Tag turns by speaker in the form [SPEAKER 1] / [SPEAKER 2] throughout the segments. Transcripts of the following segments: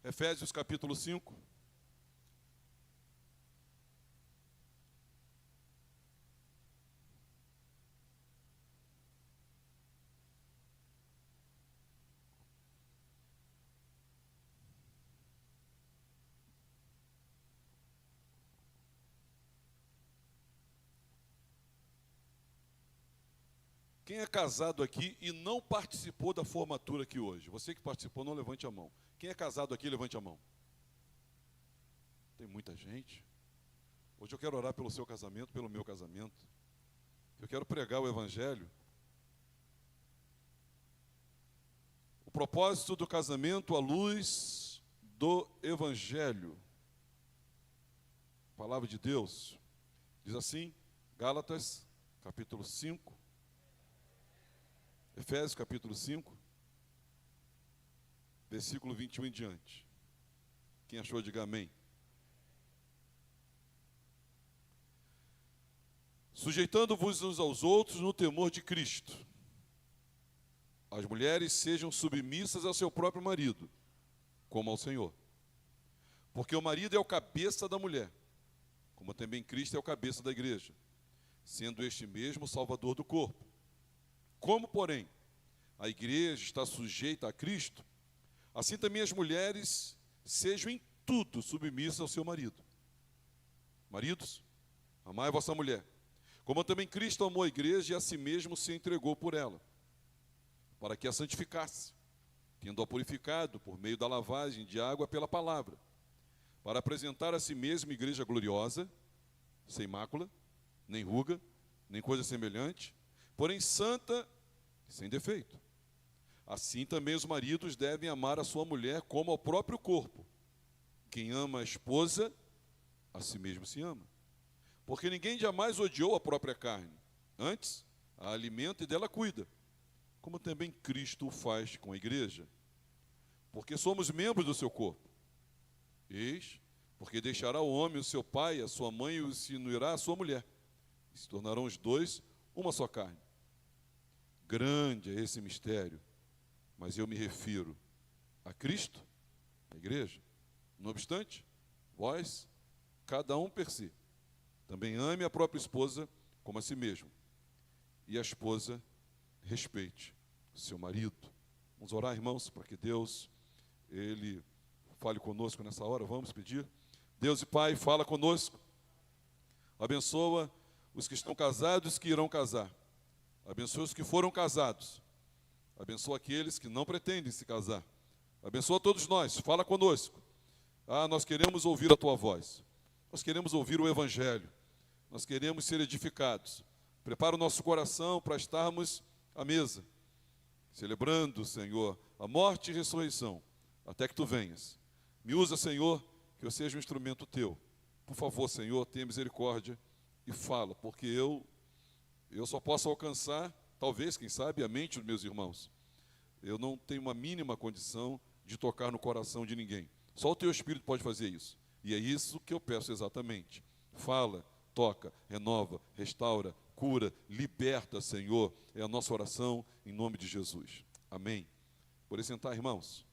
[SPEAKER 1] Efésios capítulo 5. Quem é casado aqui e não participou da formatura aqui hoje? Você que participou, não levante a mão. Quem é casado aqui, levante a mão. Tem muita gente. Hoje eu quero orar pelo seu casamento, pelo meu casamento. Eu quero pregar o Evangelho. O propósito do casamento à luz do Evangelho. A palavra de Deus diz assim, Gálatas, capítulo 5. Efésios capítulo 5, versículo 21 em diante. Quem achou, diga amém. Sujeitando-vos uns aos outros no temor de Cristo. As mulheres sejam submissas ao seu próprio marido, como ao Senhor. Porque o marido é o cabeça da mulher, como também Cristo é o cabeça da igreja, sendo este mesmo o Salvador do corpo. Como, porém, a igreja está sujeita a Cristo, assim também as mulheres sejam em tudo submissas ao seu marido. Maridos, amai a vossa mulher, como também Cristo amou a igreja e a si mesmo se entregou por ela, para que a santificasse, tendo-a purificado por meio da lavagem de água pela palavra, para apresentar a si mesmo igreja gloriosa, sem mácula, nem ruga, nem coisa semelhante, porém santa e sem defeito. Assim também os maridos devem amar a sua mulher como ao próprio corpo. Quem ama a esposa, a si mesmo se ama. Porque ninguém jamais odiou a própria carne. Antes, a alimenta e dela cuida, como também Cristo o faz com a igreja. Porque somos membros do seu corpo. Eis, porque deixará o homem o seu pai, a sua mãe, e se unirá a sua mulher. E se tornarão os dois uma só carne. Grande é esse mistério, mas eu me refiro a Cristo, a igreja. Não obstante, vós, cada um per si, também ame a própria esposa como a si mesmo, e a esposa respeite o seu marido. Vamos orar, irmãos, para que Deus, Ele fale conosco nessa hora. Vamos pedir. Deus e Pai, fala conosco. Abençoa os que estão casados e os que irão casar. Abençoa os que foram casados. Abençoa aqueles que não pretendem se casar. Abençoa todos nós. Fala conosco. Nós queremos ouvir a Tua voz. Nós queremos ouvir o Evangelho. Nós queremos ser edificados. Prepara o nosso coração para estarmos à mesa, celebrando, Senhor, a morte e ressurreição, até que Tu venhas. Me usa, Senhor, que eu seja um instrumento Teu. Por favor, Senhor, tenha misericórdia e fala, porque eu só posso alcançar, talvez, quem sabe, a mente dos meus irmãos. Eu não tenho uma mínima condição de tocar no coração de ninguém. Só o Teu Espírito pode fazer isso. E é isso que eu peço exatamente. Fala, toca, renova, restaura, cura, liberta, Senhor. É a nossa oração em nome de Jesus. Amém. Podem sentar, irmãos.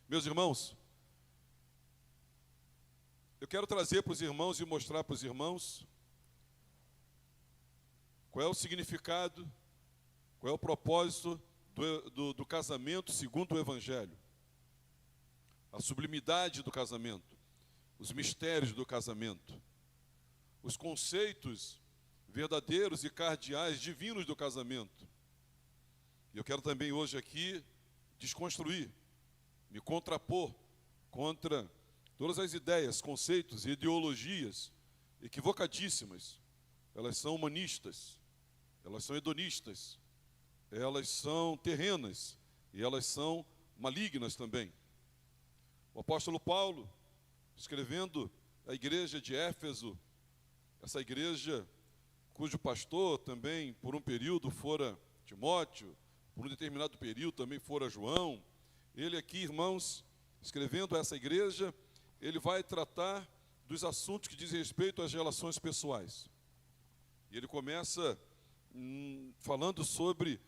[SPEAKER 1] Meus irmãos, eu quero trazer para os irmãos e mostrar para os irmãos qual é o significado, qual é o propósito do casamento segundo o Evangelho. A sublimidade do casamento, os mistérios do casamento, os conceitos verdadeiros e cardeais divinos do casamento. E eu quero também hoje aqui desconstruir, me contrapor contra todas as ideias, conceitos e ideologias equivocadíssimas. Elas são humanistas, elas são hedonistas, elas são terrenas e elas são malignas também. O apóstolo Paulo, escrevendo à igreja de Éfeso, essa igreja cujo pastor também, por um período, fora Timóteo, por um determinado período também fora João. Ele aqui, irmãos, escrevendo a essa igreja, ele vai tratar dos assuntos que dizem respeito às relações pessoais. E ele começa falando sobre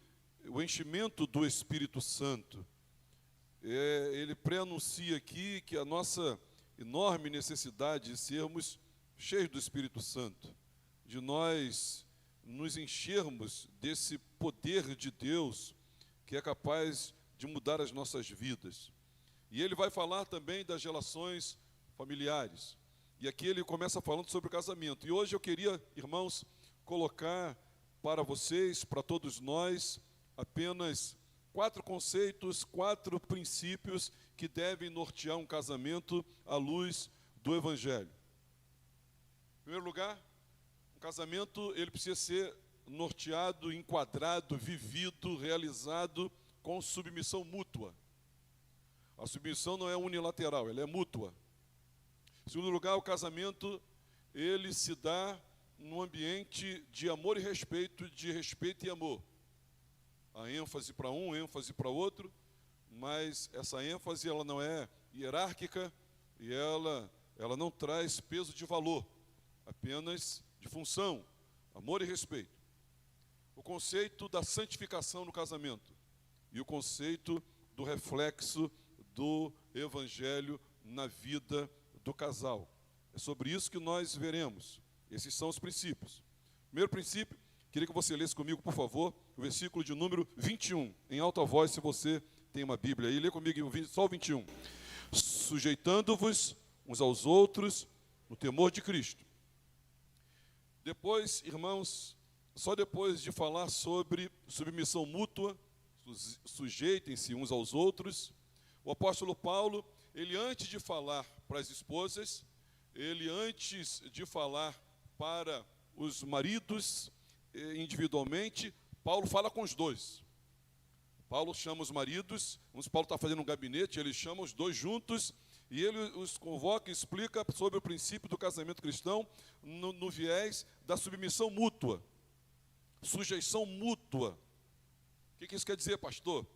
[SPEAKER 1] o enchimento do Espírito Santo. Ele pré-anuncia aqui que a nossa enorme necessidade de sermos cheios do Espírito Santo, de nós nos enchermos desse poder de Deus que é capaz de mudar as nossas vidas. E ele vai falar também das relações familiares. E aqui ele começa falando sobre o casamento. E hoje eu queria, irmãos, colocar para vocês, para todos nós, apenas 4 conceitos, 4 princípios que devem nortear um casamento à luz do Evangelho. Em primeiro lugar, um casamento ele precisa ser norteado, enquadrado, vivido, realizado com submissão mútua. A submissão não é unilateral, ela é mútua. Em segundo lugar, o casamento ele se dá num ambiente de amor e respeito, de respeito e amor. A ênfase para um, ênfase para outro, mas essa ênfase ela não é hierárquica e ela não traz peso de valor, apenas de função, amor e respeito. O conceito da santificação no casamento e o conceito do reflexo do Evangelho na vida do casal. É sobre isso que nós veremos. Esses são os princípios. Primeiro princípio, queria que você lesse comigo, por favor, o versículo de número 21, em alta voz, se você tem uma Bíblia aí. Lê comigo só o 21. Sujeitando-vos uns aos outros no temor de Cristo. Depois, irmãos, só depois de falar sobre submissão mútua, sujeitem-se uns aos outros, o apóstolo Paulo, ele antes de falar para as esposas, ele antes de falar para os maridos individualmente, Paulo fala com os dois. Paulo chama os maridos, Paulo está fazendo um gabinete, ele chama os dois juntos, e ele os convoca e explica sobre o princípio do casamento cristão no viés da submissão mútua, sujeição mútua. O que isso quer dizer, pastor?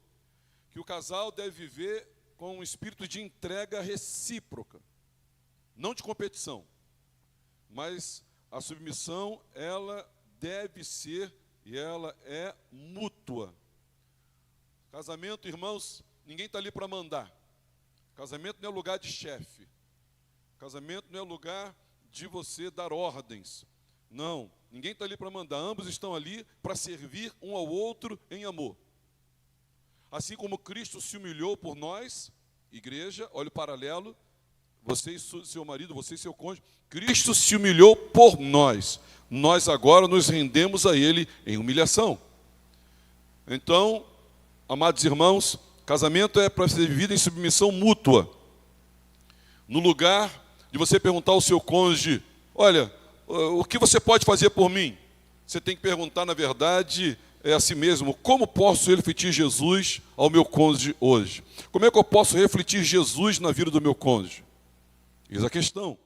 [SPEAKER 1] Que o casal deve viver com um espírito de entrega recíproca, não de competição, mas a submissão, ela deve ser e ela é mútua. Casamento, irmãos, ninguém está ali para mandar. Casamento não é lugar de chefe. Casamento não é lugar de você dar ordens. Não, ninguém está ali para mandar. Ambos estão ali para servir um ao outro em amor. Assim como Cristo se humilhou por nós, igreja, olha o paralelo, você e seu marido, você e seu cônjuge, Cristo se humilhou por nós. Nós agora nos rendemos a Ele em humilhação. Então, amados irmãos, casamento é para ser vivido em submissão mútua. No lugar de você perguntar ao seu cônjuge, olha, o que você pode fazer por mim? Você tem que perguntar, na verdade, a si mesmo, como posso refletir Jesus ao meu cônjuge hoje? Como é que eu posso refletir Jesus na vida do meu cônjuge? Eis a questão.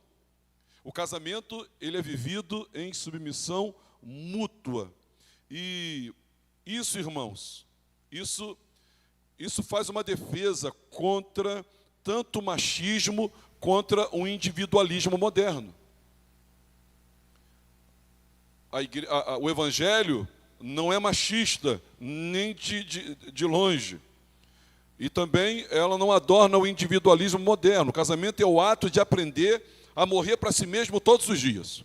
[SPEAKER 1] O casamento, ele é vivido em submissão mútua. E isso, irmãos, isso faz uma defesa contra tanto o machismo, contra o individualismo moderno. O Evangelho não é machista, nem de longe. E também ela não adorna o individualismo moderno. O casamento é o ato de aprender a morrer para si mesmo todos os dias.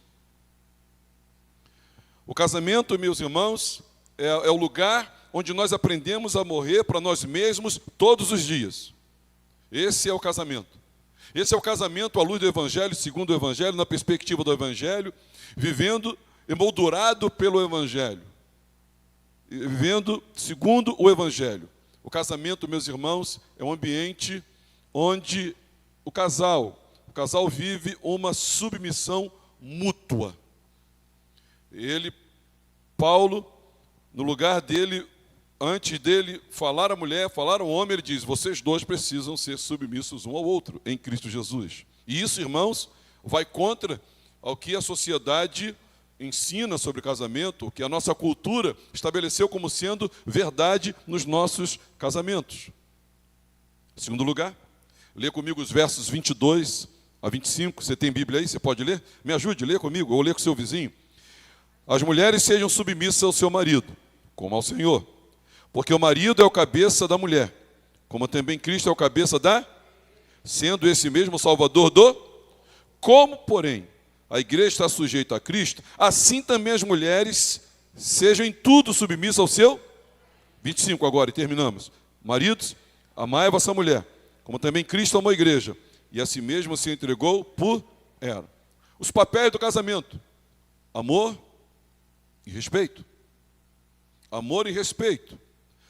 [SPEAKER 1] O casamento, meus irmãos, é o lugar onde nós aprendemos a morrer para nós mesmos todos os dias. Esse é o casamento. Esse é o casamento à luz do Evangelho, segundo o Evangelho, na perspectiva do Evangelho, vivendo emoldurado pelo Evangelho, vivendo segundo o Evangelho. O casamento, meus irmãos, é um ambiente onde o casal vive uma submissão mútua. Paulo, no lugar dele, antes dele falar à mulher, falar ao homem, ele diz, vocês dois precisam ser submissos um ao outro, em Cristo Jesus. E isso, irmãos, vai contra ao que a sociedade ensina sobre casamento, o que a nossa cultura estabeleceu como sendo verdade nos nossos casamentos. Em segundo lugar, lê comigo os versos 22 a 25. Você tem Bíblia aí? Você pode ler? Me ajude, lê comigo, ou lê com o seu vizinho. As mulheres sejam submissas ao seu marido, como ao Senhor. Porque o marido é o cabeça da mulher, como também Cristo é o cabeça da... Sendo esse mesmo Salvador do... Como, porém, a igreja está sujeita a Cristo, assim também as mulheres sejam em tudo submissas ao seu... 25 agora, e terminamos. Maridos, amai a vossa mulher, como também Cristo amou a igreja, e a si mesmo se entregou por ela. Os papéis do casamento: amor e respeito. Amor e respeito.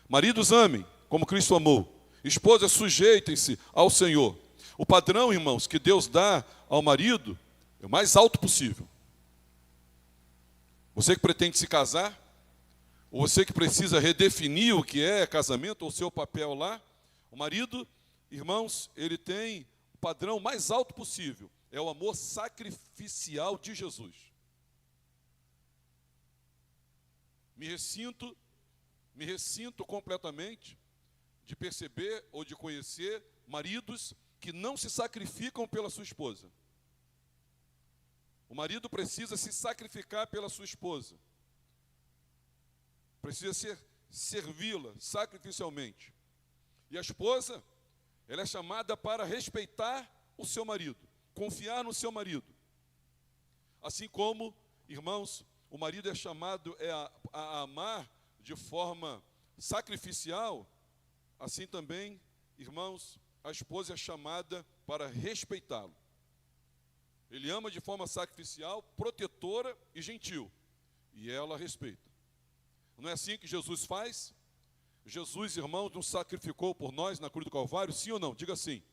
[SPEAKER 1] Maridos, amem, como Cristo amou. Esposas, sujeitem-se ao Senhor. O padrão, irmãos, que Deus dá ao marido é o mais alto possível. Você que pretende se casar, ou você que precisa redefinir o que é casamento, ou o seu papel lá, o marido, irmãos, ele tem o padrão mais alto possível. É o amor sacrificial de Jesus. Me ressinto completamente de perceber ou de conhecer maridos que não se sacrificam pela sua esposa. O marido precisa se sacrificar pela sua esposa. Precisa servi-la sacrificialmente. E a esposa, ela é chamada para respeitar o seu marido, confiar no seu marido. Assim como, irmãos, o marido é chamado a amar de forma sacrificial, assim também, irmãos, a esposa é chamada para respeitá-lo. Ele ama de forma sacrificial, protetora e gentil. E ela respeita. Não é assim que Jesus faz? Jesus, irmãos, não sacrificou por nós na cruz do Calvário? Sim ou não? Diga sim.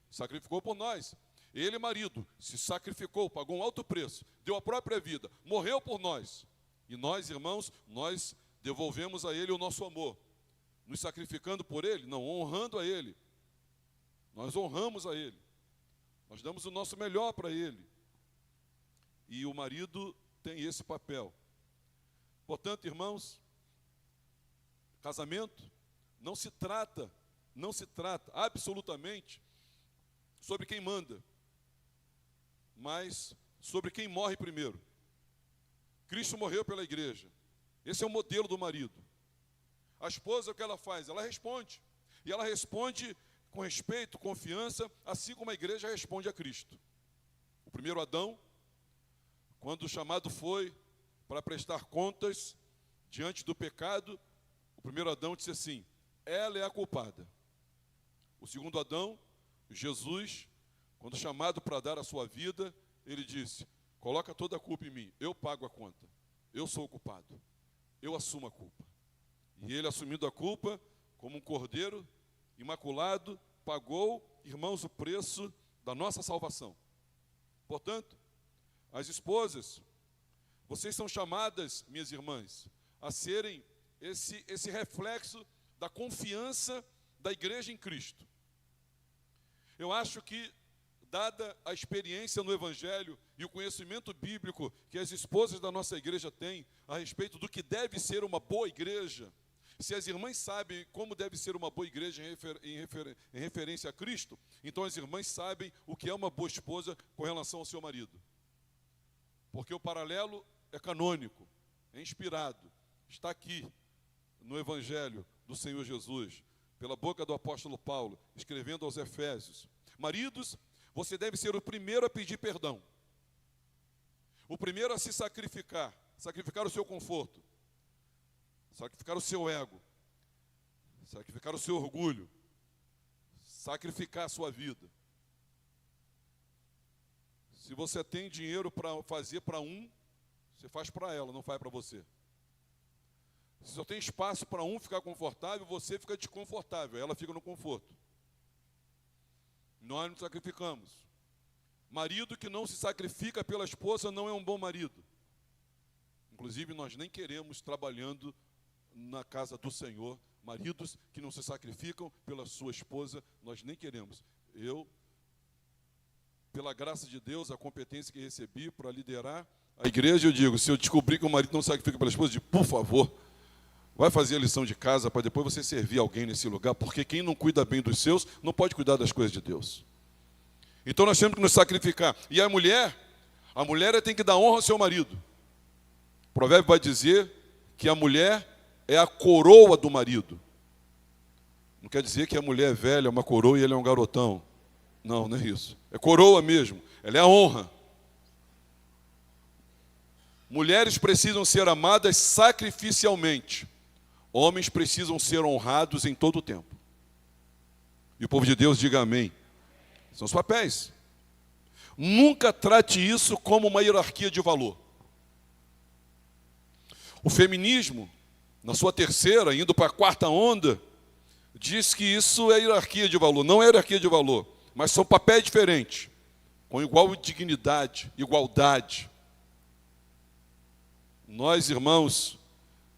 [SPEAKER 1] Sacrificou por nós. Ele, marido, se sacrificou, pagou um alto preço, deu a própria vida, morreu por nós. E nós, irmãos, nós devolvemos a Ele o nosso amor. Nos sacrificando por Ele? Não, honrando a Ele. Nós honramos a Ele. Nós damos o nosso melhor para Ele. E o marido tem esse papel. Portanto, irmãos, casamento não se trata absolutamente sobre quem manda, mas sobre quem morre primeiro. Cristo morreu pela igreja. Esse é o modelo do marido. A esposa, o que ela faz? Ela responde. E ela responde com respeito, confiança, assim como a igreja responde a Cristo. O primeiro Adão, quando o chamado foi para prestar contas diante do pecado, o primeiro Adão disse assim: ela é a culpada. O segundo Adão, Jesus, quando chamado para dar a sua vida, ele disse: coloca toda a culpa em mim, eu pago a conta, eu sou o culpado, eu assumo a culpa. E ele, assumindo a culpa, como um cordeiro imaculado, pagou, irmãos, o preço da nossa salvação. Portanto, as esposas, vocês são chamadas, minhas irmãs, a serem esse reflexo da confiança da igreja em Cristo. Eu acho que, dada a experiência no Evangelho e o conhecimento bíblico que as esposas da nossa igreja têm a respeito do que deve ser uma boa igreja, se as irmãs sabem como deve ser uma boa igreja em referência a Cristo, então as irmãs sabem o que é uma boa esposa com relação ao seu marido. Porque o paralelo é canônico, é inspirado, está aqui no Evangelho do Senhor Jesus, pela boca do apóstolo Paulo, escrevendo aos Efésios. Maridos, você deve ser o primeiro a pedir perdão, o primeiro a se sacrificar o seu conforto, sacrificar o seu ego, sacrificar o seu orgulho, sacrificar a sua vida. Se você tem dinheiro para fazer para um, você faz para ela, não faz para você. Se só tem espaço para um ficar confortável, você fica desconfortável, ela fica no conforto. Nós nos sacrificamos. Marido que não se sacrifica pela esposa não é um bom marido. Inclusive, nós nem queremos, trabalhando na casa do Senhor, maridos que não se sacrificam pela sua esposa, nós nem queremos. Eu, pela graça de Deus, a competência que recebi para liderar A igreja, eu digo, se eu descobrir que o marido não sacrifica pela esposa, eu digo, por favor, vai fazer a lição de casa para depois você servir alguém nesse lugar, porque quem não cuida bem dos seus, não pode cuidar das coisas de Deus. Então nós temos que nos sacrificar. E a mulher tem que dar honra ao seu marido. O provérbio vai dizer que a mulher é a coroa do marido. Não quer dizer que a mulher é velha, é uma coroa e ele é um garotão. Não, não é isso. É coroa mesmo. Ela é a honra. Mulheres precisam ser amadas sacrificialmente. Homens precisam ser honrados em todo o tempo. E o povo de Deus diga amém. São os papéis. Nunca trate isso como uma hierarquia de valor. O feminismo, na sua terceira, indo para a quarta onda, diz que isso é hierarquia de valor. Não é hierarquia de valor, mas são papéis diferentes, com igual dignidade, igualdade. Nós, irmãos,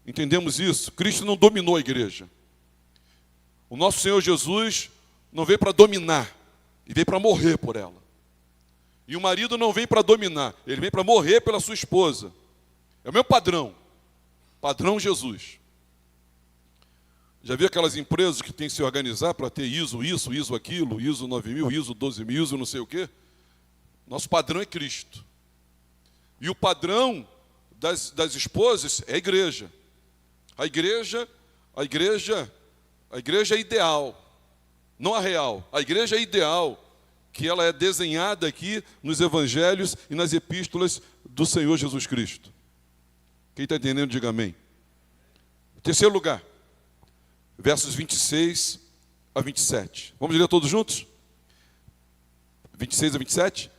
[SPEAKER 1] entendemos isso. Cristo não dominou a igreja. O nosso Senhor Jesus não veio para dominar, ele veio para morrer por ela. E o marido não vem para dominar, ele vem para morrer pela sua esposa. É o meu padrão. Padrão Jesus. Já viu aquelas empresas que têm que se organizar para ter ISO isso, ISO aquilo, ISO 9000, ISO 12000, ISO não sei o quê? Nosso padrão é Cristo. E o padrão das esposas é a igreja. A igreja é ideal, não a real. A igreja é ideal, que ela é desenhada aqui nos evangelhos e nas epístolas do Senhor Jesus Cristo. Quem está entendendo, diga amém. Terceiro lugar, versos 26 a 27. Vamos ler todos juntos? 26 a 27.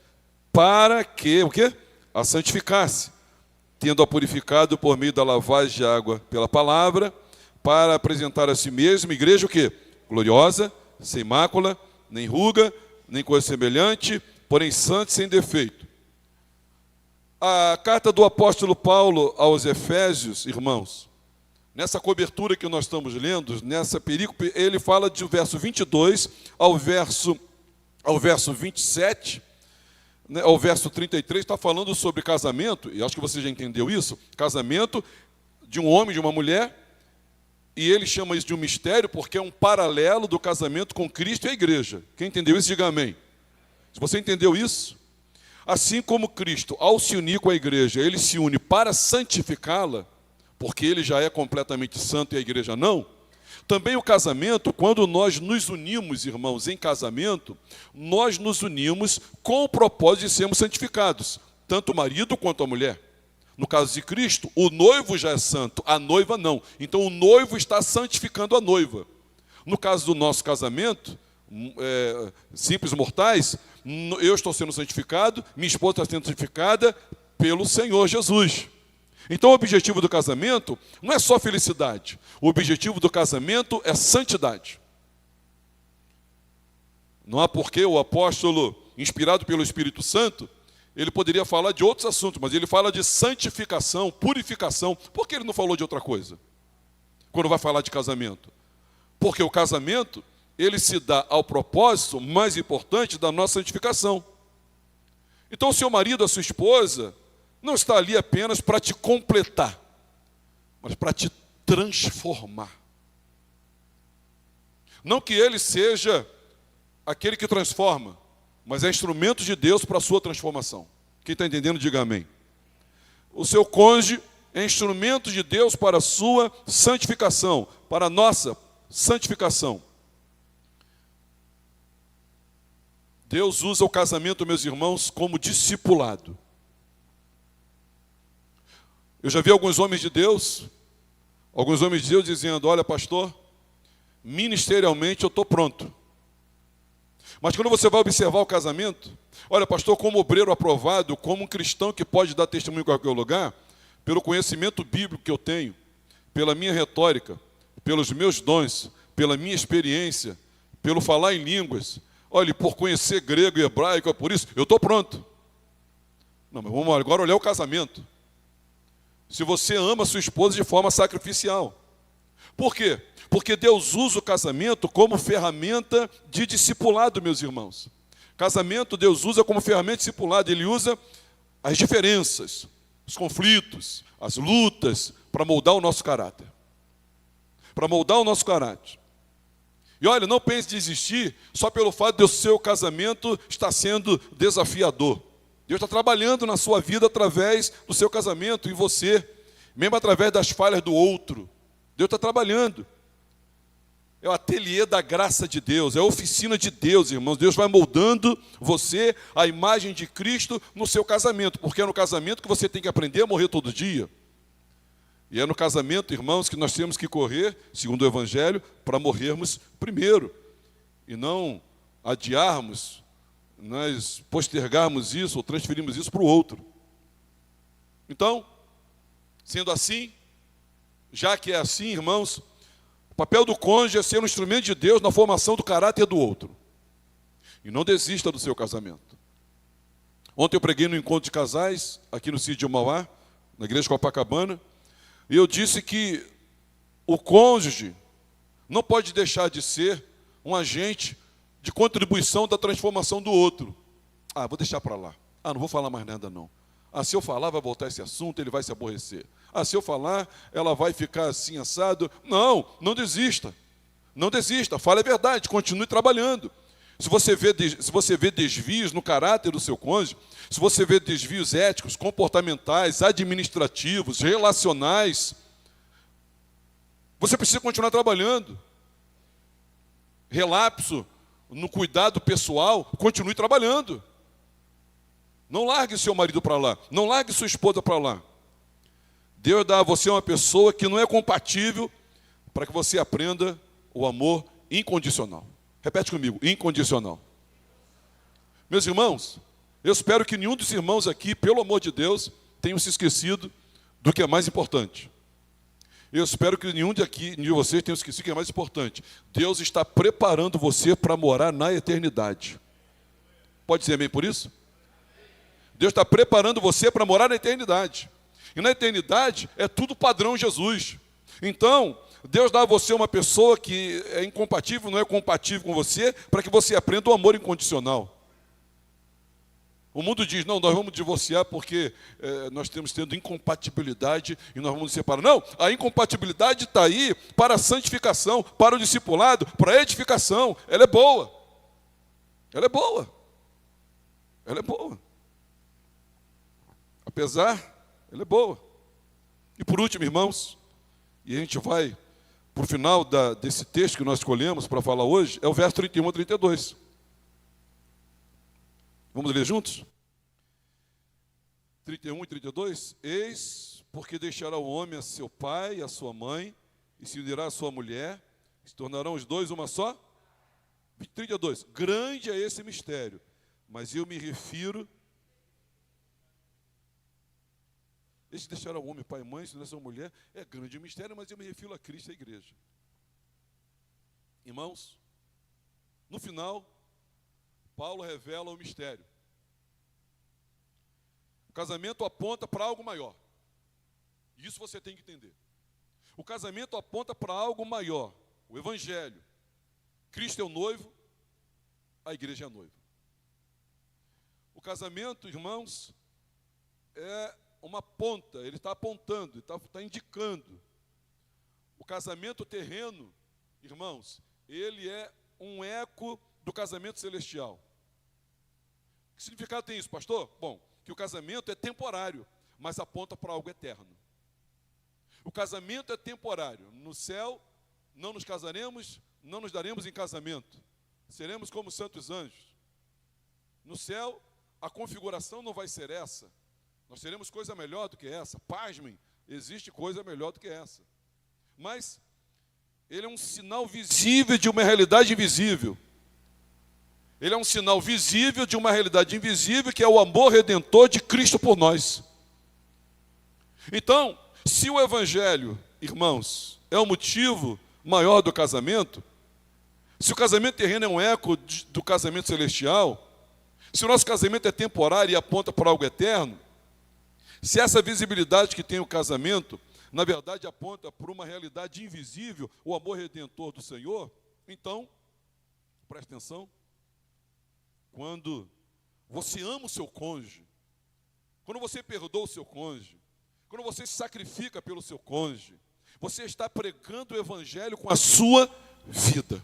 [SPEAKER 1] Para que, o quê? A santificasse, tendo-a purificado por meio da lavagem de água pela palavra, para apresentar a si mesma, igreja o quê? Gloriosa, sem mácula, nem ruga, nem coisa semelhante, porém santa e sem defeito. A carta do apóstolo Paulo aos Efésios, irmãos, nessa cobertura que nós estamos lendo, nessa perícope, ele fala do verso 22 ao verso 27, né, ao verso 33, está falando sobre casamento, e acho que você já entendeu isso, casamento de um homem e de uma mulher, e ele chama isso de um mistério, porque é um paralelo do casamento com Cristo e a igreja. Quem entendeu isso, diga amém. Se você entendeu isso, assim como Cristo, ao se unir com a igreja, ele se une para santificá-la, porque ele já é completamente santo e a igreja não, também o casamento, quando nós nos unimos, irmãos, em casamento, nós nos unimos com o propósito de sermos santificados, tanto o marido quanto a mulher. No caso de Cristo, o noivo já é santo, a noiva não. Então o noivo está santificando a noiva. No caso do nosso casamento, simples mortais, eu estou sendo santificado, minha esposa está sendo santificada pelo Senhor Jesus. Então o objetivo do casamento não é só felicidade. O objetivo do casamento é santidade. Não há porquê o apóstolo, inspirado pelo Espírito Santo, ele poderia falar de outros assuntos, mas ele fala de santificação, purificação. Por que ele não falou de outra coisa? Quando vai falar de casamento? Porque o casamento, ele se dá ao propósito mais importante da nossa santificação. Então o seu marido, a sua esposa, não está ali apenas para te completar, mas para te transformar. Não que ele seja aquele que transforma, mas é instrumento de Deus para a sua transformação. Quem está entendendo, diga amém. O seu cônjuge é instrumento de Deus para a sua santificação, para a nossa santificação. Deus usa o casamento, meus irmãos, como discipulado. Eu já vi alguns homens de Deus dizendo, olha, pastor, ministerialmente eu estou pronto. Mas quando você vai observar o casamento, olha, pastor, como obreiro aprovado, como um cristão que pode dar testemunho em qualquer lugar, pelo conhecimento bíblico que eu tenho, pela minha retórica, pelos meus dons, pela minha experiência, pelo falar em línguas, olha, por conhecer grego e hebraico, por isso, eu estou pronto. Não, mas vamos agora olhar o casamento. Se você ama sua esposa de forma sacrificial. Por quê? Porque Deus usa o casamento como ferramenta de discipulado, meus irmãos. Casamento Deus usa como ferramenta de discipulado. Ele usa as diferenças. os conflitos, as lutas, para moldar o nosso caráter. Para moldar o nosso caráter. E olha, não pense em desistir só pelo fato de o seu casamento estar sendo desafiador. Deus está trabalhando na sua vida através do seu casamento, em você, mesmo através das falhas do outro. Deus está trabalhando. É o ateliê da graça de Deus, é a oficina de Deus, irmãos. Deus vai moldando você, a imagem de Cristo, no seu casamento, porque é no casamento que você tem que aprender a morrer todo dia. E é no casamento, irmãos, que nós temos que correr, segundo o Evangelho, para morrermos primeiro. E não adiarmos, nós postergarmos isso ou transferirmos isso para o outro. Então, sendo assim, já que é assim, irmãos, o papel do cônjuge é ser um instrumento de Deus na formação do caráter do outro. E não desista do seu casamento. Ontem eu preguei no encontro de casais, aqui no sítio de Mauá, na igreja de Copacabana, e eu disse que o cônjuge não pode deixar de ser um agente de contribuição da transformação do outro. Ah, vou deixar para lá. Ah, não vou falar mais nada não. Ah, se eu falar vai voltar esse assunto, ele vai se aborrecer. Ah, se eu falar, ela vai ficar assim, assado. Não, não desista. Não desista, fale a verdade, continue trabalhando. Se você vê desvios no caráter do seu cônjuge, se você vê desvios éticos, comportamentais, administrativos, relacionais, você precisa continuar trabalhando. Relapso no cuidado pessoal, continue trabalhando. Não largue seu marido para lá, não largue sua esposa para lá. Deus dá a você uma pessoa que não é compatível para que você aprenda o amor incondicional. Repete comigo, incondicional. Meus irmãos, eu espero que nenhum dos irmãos aqui, pelo amor de Deus, tenham se esquecido do que é mais importante. Eu espero que nenhum de vocês tenha esquecido do que é mais importante. Deus está preparando você para morar na eternidade. Pode dizer amém por isso? Deus está preparando você para morar na eternidade. E na eternidade é tudo padrão Jesus. Então, Deus dá a você uma pessoa que é incompatível, não é compatível com você, para que você aprenda o amor incondicional. O mundo diz, não, nós vamos divorciar porque nós estamos tendo incompatibilidade e nós vamos nos separar. Não, a incompatibilidade está aí para a santificação, para o discipulado, para a edificação. Ela é boa. Ela é boa. Ela é boa. Apesar, ela é boa. E por último, irmãos, e a gente vai para o final desse texto que nós escolhemos para falar hoje, é o verso 31 a 32. Vamos ler juntos? 31 e 32. Eis, porque deixará o homem a seu pai e a sua mãe, e se unirá a sua mulher, se tornarão os dois uma só. 32. Grande é esse mistério, mas eu me refiro... Esse deixar o homem, pai e mãe, se unir a sua mulher, é grande mistério, mas eu me refiro a Cristo e à igreja. Irmãos, no final, Paulo revela o mistério. O casamento aponta para algo maior. Isso você tem que entender. O casamento aponta para algo maior. O Evangelho. Cristo é o noivo, a igreja é a noiva. O casamento, irmãos, é uma ponta, ele está apontando, está indicando. O casamento terreno, irmãos, ele é um eco do casamento celestial. Que significado tem isso, pastor? Bom, que o casamento é temporário, mas aponta para algo eterno. O casamento é temporário. No céu, não nos casaremos, não nos daremos em casamento. Seremos como santos anjos. No céu, a configuração não vai ser essa. Nós teremos coisa melhor do que essa. Pasmem, existe coisa melhor do que essa. Mas ele é um sinal visível de uma realidade invisível. Ele é um sinal visível de uma realidade invisível, que é o amor redentor de Cristo por nós. Então, se o Evangelho, irmãos, é o motivo maior do casamento, se o casamento terreno é um eco do casamento celestial, se o nosso casamento é temporário e aponta para algo eterno, se essa visibilidade que tem o casamento, na verdade aponta para uma realidade invisível, o amor redentor do Senhor, então, preste atenção, quando você ama o seu cônjuge, quando você perdoa o seu cônjuge, quando você se sacrifica pelo seu cônjuge, você está pregando o evangelho com a sua vida.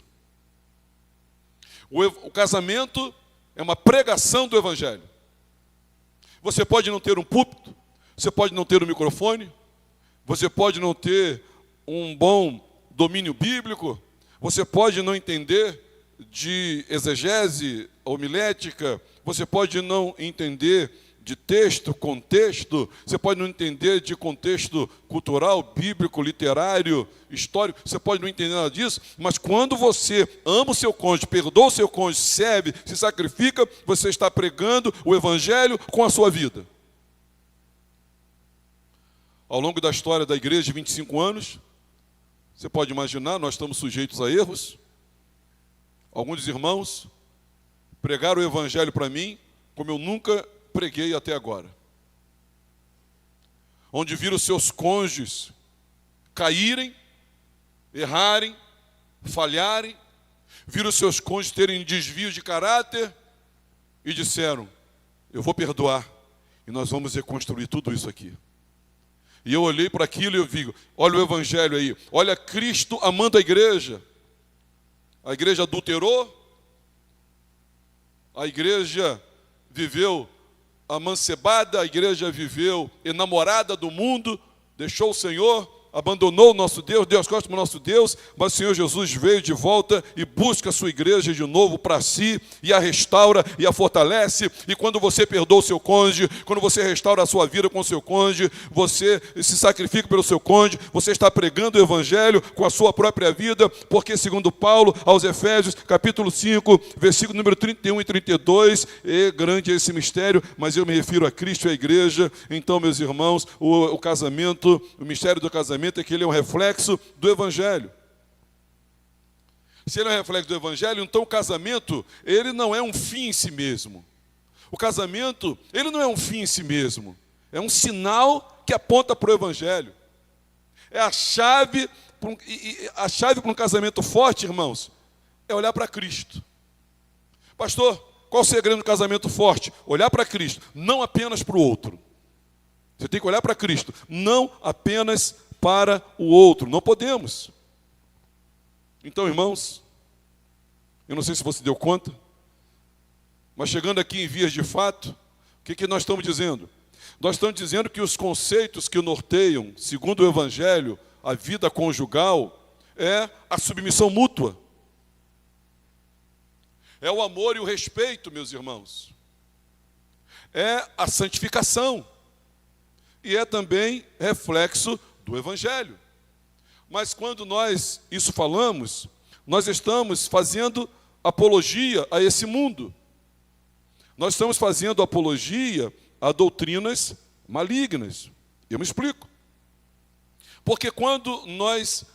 [SPEAKER 1] O casamento é uma pregação do evangelho. Você pode não ter um púlpito, você pode não ter um microfone, você pode não ter um bom domínio bíblico, você pode não entender de exegese homilética, você pode não entender de texto, contexto, você pode não entender de contexto cultural, bíblico, literário, histórico, você pode não entender nada disso, mas quando você ama o seu cônjuge, perdoa o seu cônjuge, serve, se sacrifica, você está pregando o evangelho com a sua vida. Ao longo da história da igreja de 25 anos, você pode imaginar, nós estamos sujeitos a erros. Alguns irmãos pregaram o evangelho para mim como eu nunca preguei até agora. Onde viram seus cônjuges caírem, errarem, falharem, viram seus cônjuges terem desvios de caráter e disseram: eu vou perdoar e nós vamos reconstruir tudo isso aqui. E eu olhei para aquilo e eu vi, olha o evangelho aí, olha Cristo amando a igreja. A igreja adulterou, a igreja viveu amancebada, a igreja viveu enamorada do mundo, deixou o Senhor, abandonou o nosso Deus, deu as costas para o nosso Deus, mas o Senhor Jesus veio de volta e busca a sua igreja de novo para si, e a restaura e a fortalece. E quando você perdoa o seu cônjuge, quando você restaura a sua vida com o seu cônjuge, você se sacrifica pelo seu cônjuge, você está pregando o evangelho com a sua própria vida, porque segundo Paulo, aos Efésios, capítulo 5, versículo número 31 e 32, grande é esse mistério, mas eu me refiro a Cristo e à igreja. Então, meus irmãos, o casamento, o mistério do casamento é que ele é um reflexo do evangelho. Se ele é um reflexo do evangelho, então o casamento, ele não é um fim em si mesmo. O casamento, ele não é um fim em si mesmo. É um sinal que aponta para o evangelho. É a chave para um casamento forte, irmãos, é olhar para Cristo. Pastor, qual o segredo do casamento forte? Olhar para Cristo, não apenas para o outro. Você tem que olhar para Cristo, não apenas para o outro. Não podemos. Então, irmãos, eu não sei se você deu conta, mas chegando aqui em vias de fato, o que nós estamos dizendo? Nós estamos dizendo que os conceitos que norteiam, segundo o Evangelho, a vida conjugal, é a submissão mútua. É o amor e o respeito, meus irmãos. É a santificação. E é também reflexo do evangelho. Mas quando nós isso falamos, nós estamos fazendo apologia a esse mundo. Nós estamos fazendo apologia a doutrinas malignas. Eu me explico. Porque quando nós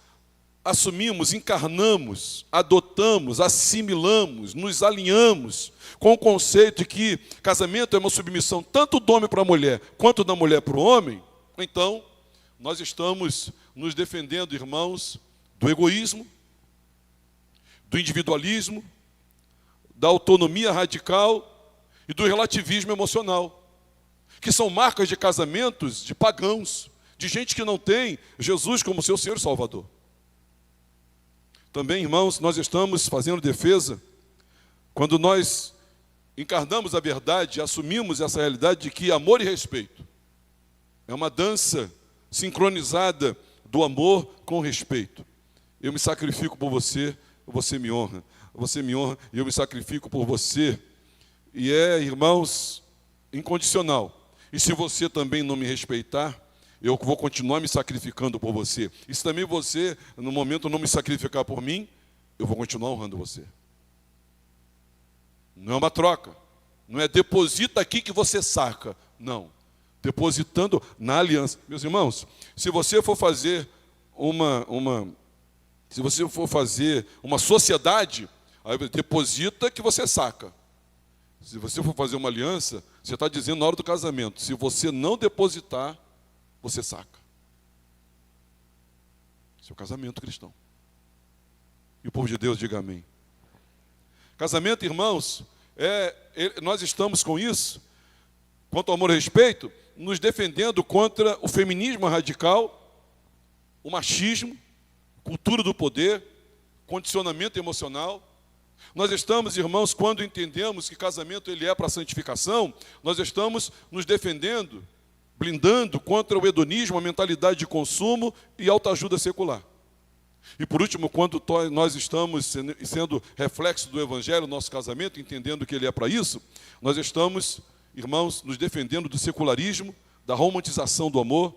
[SPEAKER 1] assumimos, encarnamos, adotamos, assimilamos, nos alinhamos com o conceito de que casamento é uma submissão tanto do homem para a mulher, quanto da mulher para o homem, então nós estamos nos defendendo, irmãos, do egoísmo, do individualismo, da autonomia radical e do relativismo emocional, que são marcas de casamentos de pagãos, de gente que não tem Jesus como seu Senhor e Salvador. Também, irmãos, nós estamos fazendo defesa quando nós encarnamos a verdade, assumimos essa realidade de que amor e respeito é uma dança sincronizada do amor com o respeito. Eu me sacrifico por você, você me honra. Você me honra e eu me sacrifico por você. E é, irmãos, incondicional. E se você também não me respeitar, eu vou continuar me sacrificando por você. E se também você, no momento, não me sacrificar por mim, eu vou continuar honrando você. Não é uma troca. Não é deposita aqui que você saca. Não. Depositando na aliança. Meus irmãos, se você for fazer se você for fazer uma sociedade, aí deposita que você saca. Se você for fazer uma aliança, você está dizendo na hora do casamento, se você não depositar, você saca. Esse é o casamento cristão. E o povo de Deus diga amém. Casamento, irmãos, nós estamos com isso quanto ao amor e respeito, nos defendendo contra o feminismo radical, o machismo, cultura do poder, condicionamento emocional. Nós estamos, irmãos, quando entendemos que casamento ele é para a santificação, nós estamos nos defendendo, blindando contra o hedonismo, a mentalidade de consumo e autoajuda secular. E por último, quando nós estamos sendo reflexo do Evangelho no nosso casamento, entendendo que ele é para isso, nós estamos, irmãos, nos defendendo do secularismo, da romantização do amor,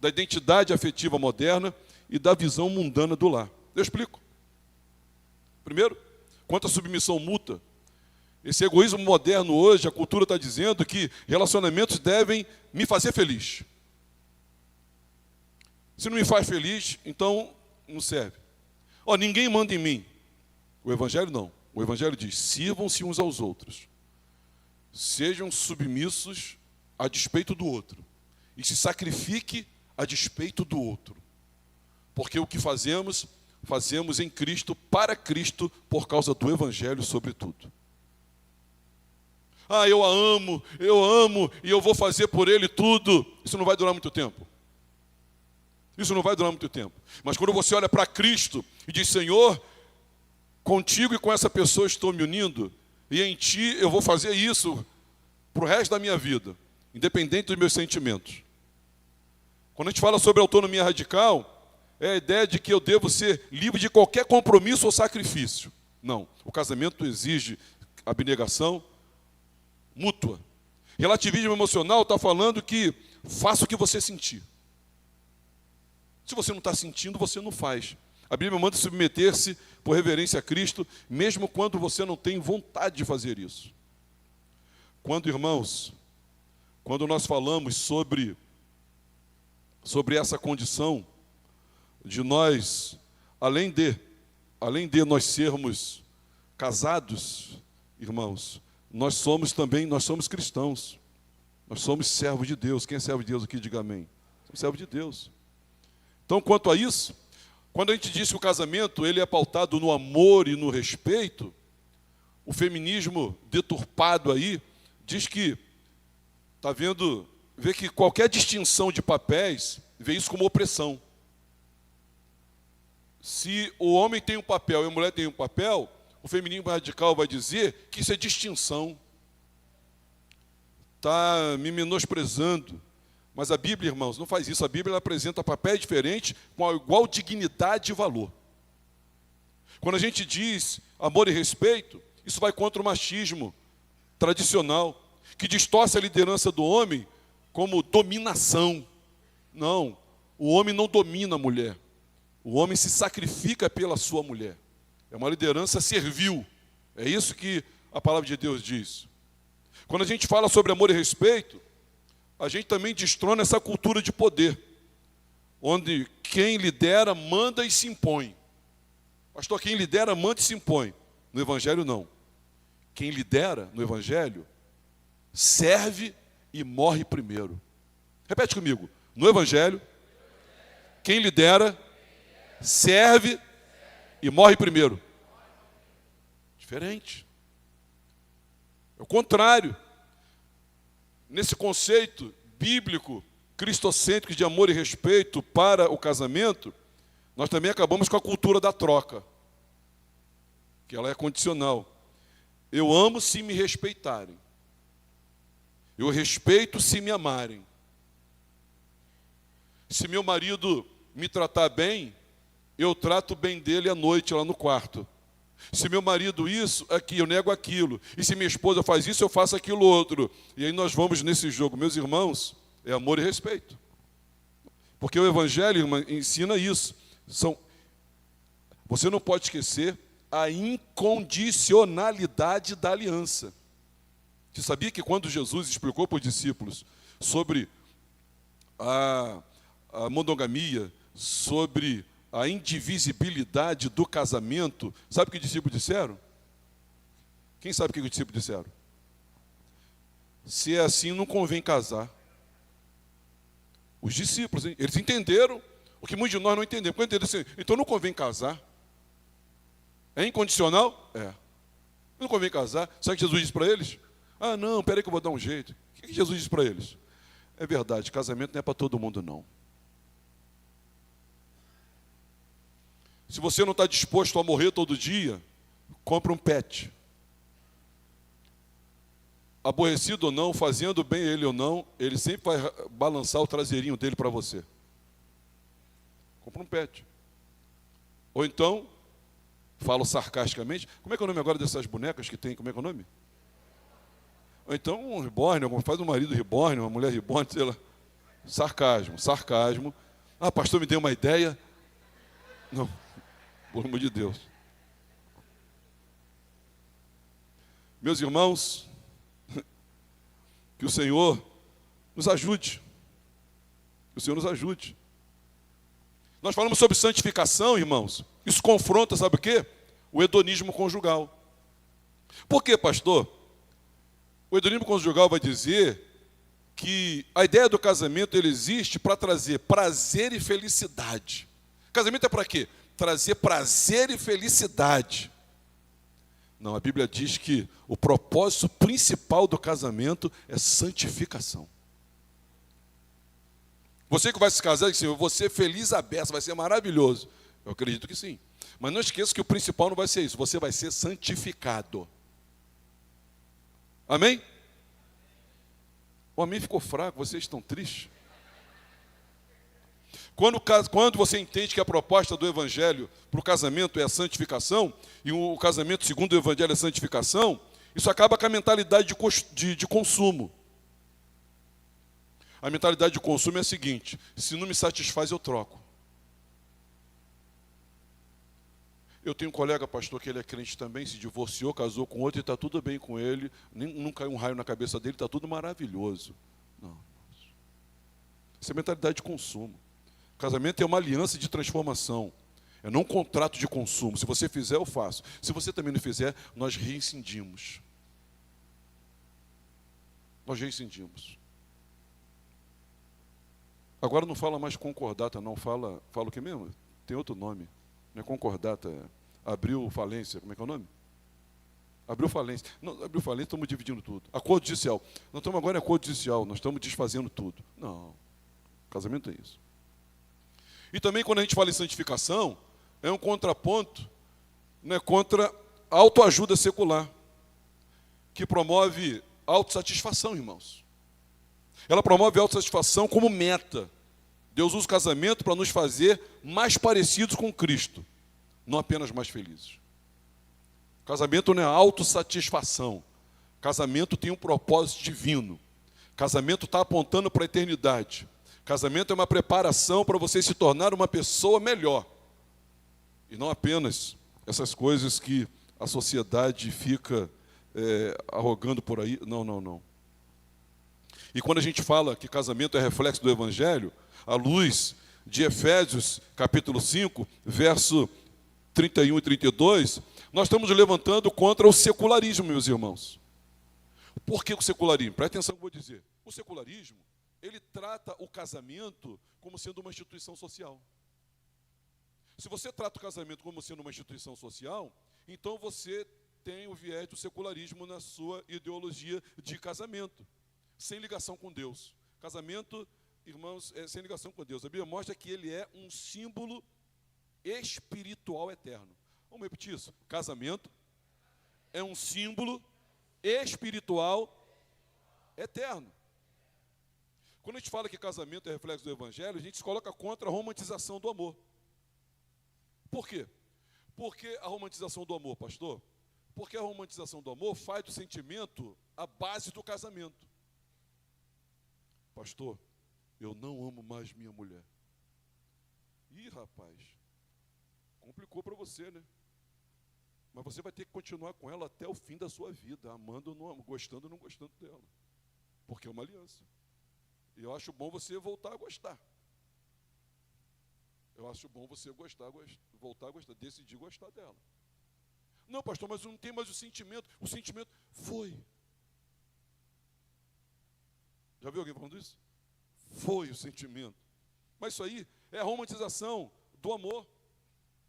[SPEAKER 1] da identidade afetiva moderna e da visão mundana do lar. Eu explico. Primeiro, quanto à submissão mútua, esse egoísmo moderno hoje, a cultura está dizendo que relacionamentos devem me fazer feliz. Se não me faz feliz, então não serve. Ninguém manda em mim. O Evangelho não. O Evangelho diz, sirvam-se uns aos outros. Sejam submissos a despeito do outro. E se sacrifique a despeito do outro. Porque o que fazemos, fazemos em Cristo, para Cristo, por causa do Evangelho, sobretudo. Eu a amo, e eu vou fazer por ele tudo. Isso não vai durar muito tempo. Isso não vai durar muito tempo. Mas quando você olha para Cristo e diz, Senhor, contigo e com essa pessoa estou me unindo, e em Ti eu vou fazer isso para o resto da minha vida, independente dos meus sentimentos. Quando a gente fala sobre autonomia radical, é a ideia de que eu devo ser livre de qualquer compromisso ou sacrifício. Não, o casamento exige abnegação mútua. Relativismo emocional está falando que faça o que você sentir. Se você não está sentindo, você não faz. A Bíblia manda submeter-se por reverência a Cristo, mesmo quando você não tem vontade de fazer isso. Irmãos, quando nós falamos sobre essa condição de nós, além de nós sermos casados, irmãos, nós somos cristãos. Nós somos servos de Deus. Quem é servo de Deus aqui, diga amém. Somos servos de Deus. Então, quanto a isso, quando a gente diz que o casamento ele é pautado no amor e no respeito, o feminismo deturpado aí diz que vê que qualquer distinção de papéis, vê isso como opressão. Se o homem tem um papel e a mulher tem um papel, o feminismo radical vai dizer que isso é distinção. Está me menosprezando. Mas a Bíblia, irmãos, não faz isso. A Bíblia ela apresenta papéis diferentes com a igual dignidade e valor. Quando a gente diz amor e respeito, isso vai contra o machismo tradicional, que distorce a liderança do homem como dominação. Não, o homem não domina a mulher. O homem se sacrifica pela sua mulher. É uma liderança servil. É isso que a palavra de Deus diz. Quando a gente fala sobre amor e respeito, a gente também destrona essa cultura de poder, onde quem lidera manda e se impõe. Pastor, quem lidera manda e se impõe. No Evangelho, não. Quem lidera no Evangelho serve e morre primeiro. Repete comigo. No Evangelho, quem lidera serve e morre primeiro. Diferente. É o contrário. Nesse conceito bíblico, cristocêntrico de amor e respeito para o casamento, nós também acabamos com a cultura da troca, que ela é condicional. Eu amo se me respeitarem. Eu respeito se me amarem. Se meu marido me tratar bem, eu trato bem dele à noite lá no quarto. Se meu marido isso, aqui, eu nego aquilo. E se minha esposa faz isso, eu faço aquilo outro. E aí nós vamos nesse jogo. Meus irmãos, é amor e respeito. Porque o Evangelho, irmã, ensina isso. Você não pode esquecer a incondicionalidade da aliança. Você sabia que quando Jesus explicou para os discípulos sobre a monogamia, sobre a indivisibilidade do casamento, sabe o que os discípulos disseram? Quem sabe o que os discípulos disseram? Se é assim, não convém casar. Os discípulos, eles entenderam o que muitos de nós não entendemos. Quando entenderam assim, então não convém casar. É incondicional? É. Não convém casar. Sabe o que Jesus disse para eles? Não, peraí que eu vou dar um jeito. O que Jesus disse para eles? É verdade, casamento não é para todo mundo, não. Se você não está disposto a morrer todo dia, compre um pet. Aborrecido ou não, fazendo bem ele ou não, ele sempre vai balançar o traseirinho dele para você. Compre um pet. Ou então, falo sarcasticamente, como é que é o nome agora dessas bonecas que tem? Como é que é o nome? Ou então um reborn, faz um marido reborn, uma mulher reborn, sei lá. Sarcasmo. Ah, pastor, me deu uma ideia. Não, pelo amor de Deus. Meus irmãos, que o Senhor nos ajude. Que o Senhor nos ajude. Nós falamos sobre santificação, irmãos. Isso confronta, sabe o quê? O hedonismo conjugal. Por quê, pastor? O hedonismo conjugal vai dizer que a ideia do casamento ele existe para trazer prazer e felicidade. Casamento é para quê? Trazer prazer e felicidade. Não, a Bíblia diz que o propósito principal do casamento é santificação. Você que vai se casar, diz assim, eu vou ser feliz à beça, vai ser maravilhoso. Eu acredito que sim. Mas não esqueça que o principal não vai ser isso, você vai ser santificado. Amém? O amém ficou fraco, vocês estão tristes? Quando você entende que a proposta do Evangelho para o casamento é a santificação, e o casamento segundo o Evangelho é a santificação, isso acaba com a mentalidade de consumo. A mentalidade de consumo é a seguinte: se não me satisfaz, eu troco. Eu tenho um colega, pastor, que ele é crente também, se divorciou, casou com outro e está tudo bem com ele, não caiu um raio na cabeça dele, está tudo maravilhoso. Não. Isso é mentalidade de consumo. Casamento é uma aliança de transformação. É não um contrato de consumo. Se você fizer, eu faço. Se você também não fizer, nós reincindimos. Nós reincindimos. Agora não fala mais concordata, não. Fala o que mesmo? Tem outro nome. Não é concordata, abriu falência. Como é que é o nome? Abriu falência. Não, abriu falência, estamos dividindo tudo. Acordo judicial. Nós estamos agora em acordo judicial, nós estamos desfazendo tudo. Não. Casamento é isso. E também quando a gente fala em santificação, é um contraponto, né, contra a autoajuda secular, que promove autossatisfação, irmãos. Ela promove a autossatisfação como meta. Deus usa o casamento para nos fazer mais parecidos com Cristo, não apenas mais felizes. Casamento não é autossatisfação. Casamento tem um propósito divino. Casamento está apontando para a eternidade. Casamento é uma preparação para você se tornar uma pessoa melhor. E não apenas essas coisas que a sociedade fica arrogando por aí. Não. E quando a gente fala que casamento é reflexo do Evangelho, à luz de Efésios, capítulo 5, verso 31 e 32, nós estamos levantando contra o secularismo, meus irmãos. Por que o secularismo? Presta atenção no que eu vou dizer. O secularismo, ele trata o casamento como sendo uma instituição social. Se você trata o casamento como sendo uma instituição social, então você tem o viés do secularismo na sua ideologia de casamento, sem ligação com Deus. Casamento, irmãos, é sem ligação com Deus. A Bíblia mostra que ele é um símbolo espiritual eterno. Vamos repetir isso? Casamento é um símbolo espiritual eterno. Quando a gente fala que casamento é reflexo do Evangelho, a gente se coloca contra a romantização do amor. Por quê? Por que a romantização do amor, pastor? Porque a romantização do amor faz do sentimento a base do casamento. Pastor, eu não amo mais minha mulher. Ih, rapaz, complicou para você, né? Mas você vai ter que continuar com ela até o fim da sua vida, amando ou não, gostando ou não gostando dela. Porque é uma aliança. E eu acho bom você voltar a gostar. Eu acho bom você voltar a gostar, decidir gostar dela. Não, pastor, mas não tem mais o sentimento. O sentimento foi. Já viu alguém falando isso? Foi o sentimento. Mas isso aí é a romantização do amor.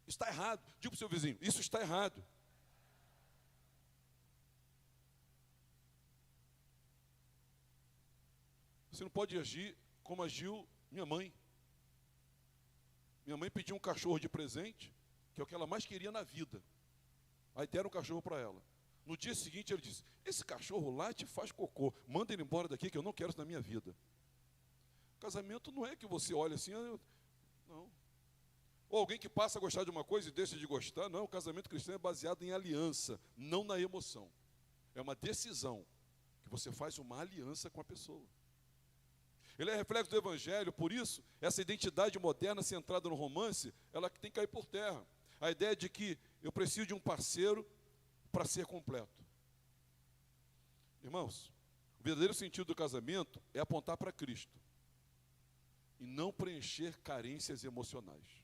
[SPEAKER 1] Está errado. Diga para o seu vizinho, isso está errado. Você não pode agir como agiu minha mãe. Minha mãe pediu um cachorro de presente, que é o que ela mais queria na vida. Aí deram um cachorro para ela. No dia seguinte ele disse, esse cachorro late e faz cocô, manda ele embora daqui que eu não quero isso na minha vida. Casamento não é que você olha assim, não. Ou alguém que passa a gostar de uma coisa e deixa de gostar, não, o casamento cristão é baseado em aliança, não na emoção. É uma decisão, que você faz uma aliança com a pessoa. Ele é reflexo do Evangelho, por isso, essa identidade moderna centrada no romance, ela tem que cair por terra. A ideia de que eu preciso de um parceiro para ser completo. Irmãos, o verdadeiro sentido do casamento é apontar para Cristo e não preencher carências emocionais.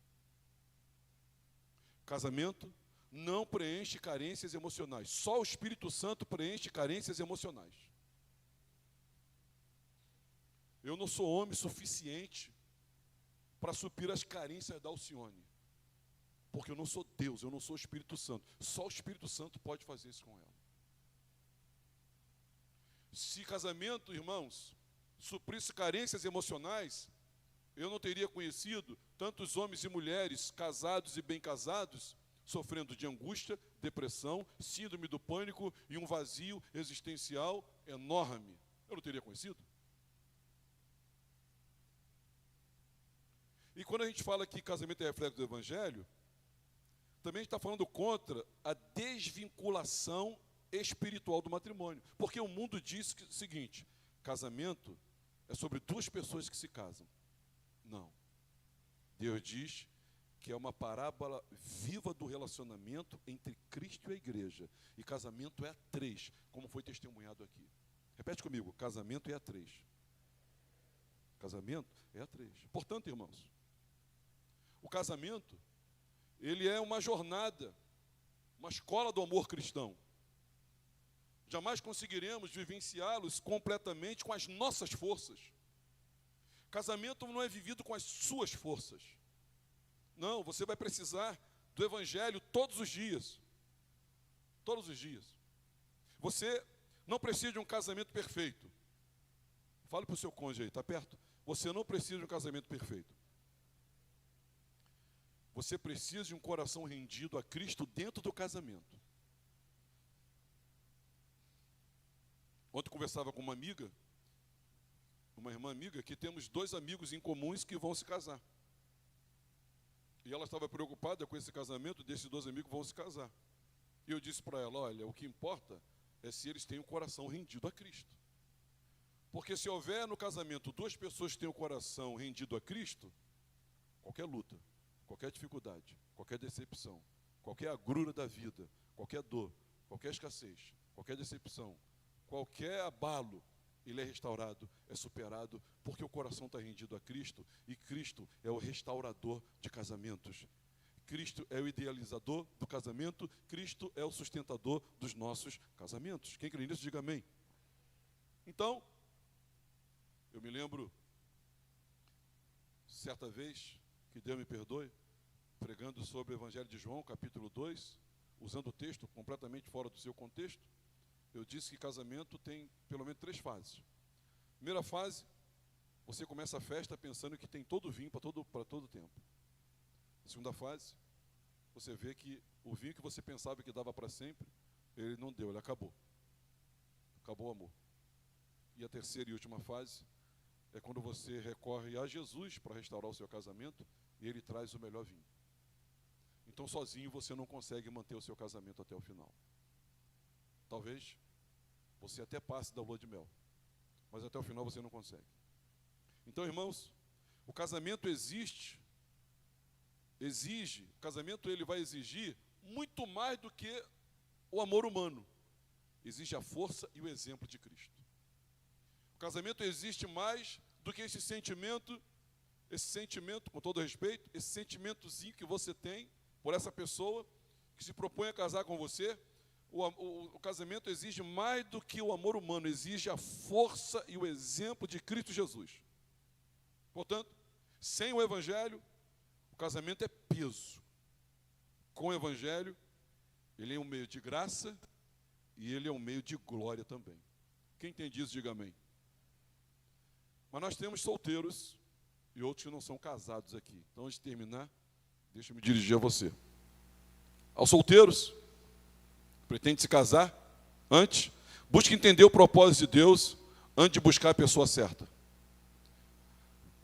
[SPEAKER 1] Casamento não preenche carências emocionais. Só o Espírito Santo preenche carências emocionais. Eu não sou homem suficiente para suprir as carências da Alcione. Porque eu não sou Deus, eu não sou o Espírito Santo. Só o Espírito Santo pode fazer isso com ela. Se casamento, irmãos, suprisse carências emocionais, eu não teria conhecido tantos homens e mulheres, casados e bem casados, sofrendo de angústia, depressão, síndrome do pânico e um vazio existencial enorme. Eu não teria conhecido. E quando a gente fala que casamento é reflexo do Evangelho, também a gente está falando contra a desvinculação espiritual do matrimônio. Porque o mundo diz o seguinte, casamento é sobre duas pessoas que se casam. Não. Deus diz que é uma parábola viva do relacionamento entre Cristo e a igreja. E casamento é a três, como foi testemunhado aqui. Repete comigo, casamento é a três. Casamento é a três. Portanto, irmãos, o casamento, ele é uma jornada, uma escola do amor cristão. Jamais conseguiremos vivenciá-los completamente com as nossas forças. Casamento não é vivido com as suas forças. Não, você vai precisar do Evangelho todos os dias. Todos os dias. Você não precisa de um casamento perfeito. Fale para o seu cônjuge aí, está perto? Você não precisa de um casamento perfeito. Você precisa de um coração rendido a Cristo dentro do casamento. Ontem conversava com uma amiga, uma irmã amiga, que temos 2 amigos em comuns que vão se casar. E ela estava preocupada com esse casamento, desses 2 amigos vão se casar. E eu disse para ela, olha, o que importa é se eles têm o coração rendido a Cristo. Porque se houver no casamento 2 pessoas que têm o coração rendido a Cristo, qualquer luta, qualquer dificuldade, qualquer decepção, qualquer agrura da vida, qualquer dor, qualquer escassez, qualquer decepção, qualquer abalo, ele é restaurado, é superado, porque o coração está rendido a Cristo, e Cristo é o restaurador de casamentos. Cristo é o idealizador do casamento, Cristo é o sustentador dos nossos casamentos. Quem crê nisso, diga amém. Então, eu me lembro, certa vez, que Deus me perdoe, pregando sobre o Evangelho de João, capítulo 2, usando o texto completamente fora do seu contexto, eu disse que casamento tem pelo menos 3 fases. Primeira fase, você começa a festa pensando que tem todo o vinho para todo tempo. Segunda fase, você vê que o vinho que você pensava que dava para sempre, ele não deu, ele acabou. Acabou o amor. E a terceira e última fase é quando você recorre a Jesus para restaurar o seu casamento e ele traz o melhor vinho. Então, sozinho você não consegue manter o seu casamento até o final. Talvez você até passe da lua de mel, mas até o final você não consegue. Então, irmãos, o casamento o casamento ele vai exigir muito mais do que o amor humano. Exige a força e o exemplo de Cristo. O casamento existe mais do que esse sentimento, com todo respeito, esse sentimentozinho que você tem por essa pessoa que se propõe a casar com você. O casamento exige mais do que o amor humano, exige a força e o exemplo de Cristo Jesus. Portanto, sem o Evangelho, o casamento é peso. Com o Evangelho, ele é um meio de graça e ele é um meio de glória também. Quem entende isso, diga amém. Mas nós temos solteiros e outros que não são casados aqui. Então, antes de terminar, deixa eu me dirigir a você. Aos solteiros, pretende se casar? Antes, busque entender o propósito de Deus antes de buscar a pessoa certa.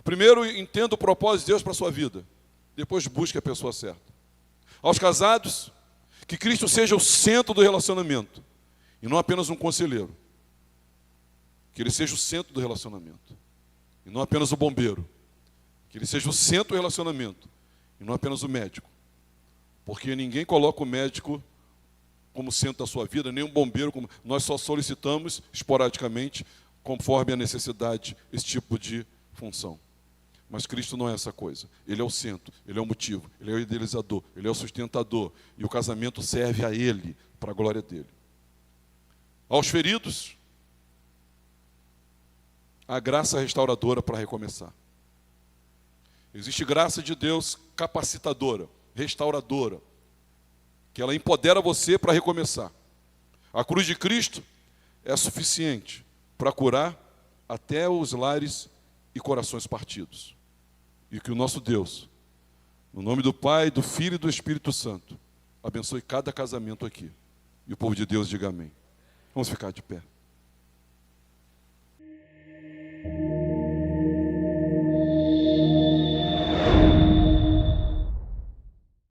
[SPEAKER 1] Primeiro, entenda o propósito de Deus para a sua vida. Depois, busque a pessoa certa. Aos casados, que Cristo seja o centro do relacionamento e não apenas um conselheiro. Que Ele seja o centro do relacionamento e não apenas o bombeiro. Que Ele seja o centro do relacionamento e não apenas o médico. Porque ninguém coloca o médico como centro da sua vida, nem um bombeiro. Nós só solicitamos, esporadicamente, conforme a necessidade, esse tipo de função. Mas Cristo não é essa coisa. Ele é o centro, Ele é o motivo, Ele é o idealizador, Ele é o sustentador. E o casamento serve a Ele, para a glória dEle. Aos feridos, a graça restauradora para recomeçar. Existe graça de Deus capacitadora, restauradora, que ela empodera você para recomeçar. A cruz de Cristo é suficiente para curar até os lares e corações partidos. E que o nosso Deus, no nome do Pai, do Filho e do Espírito Santo, abençoe cada casamento aqui. E o povo de Deus diga amém. Vamos ficar de pé.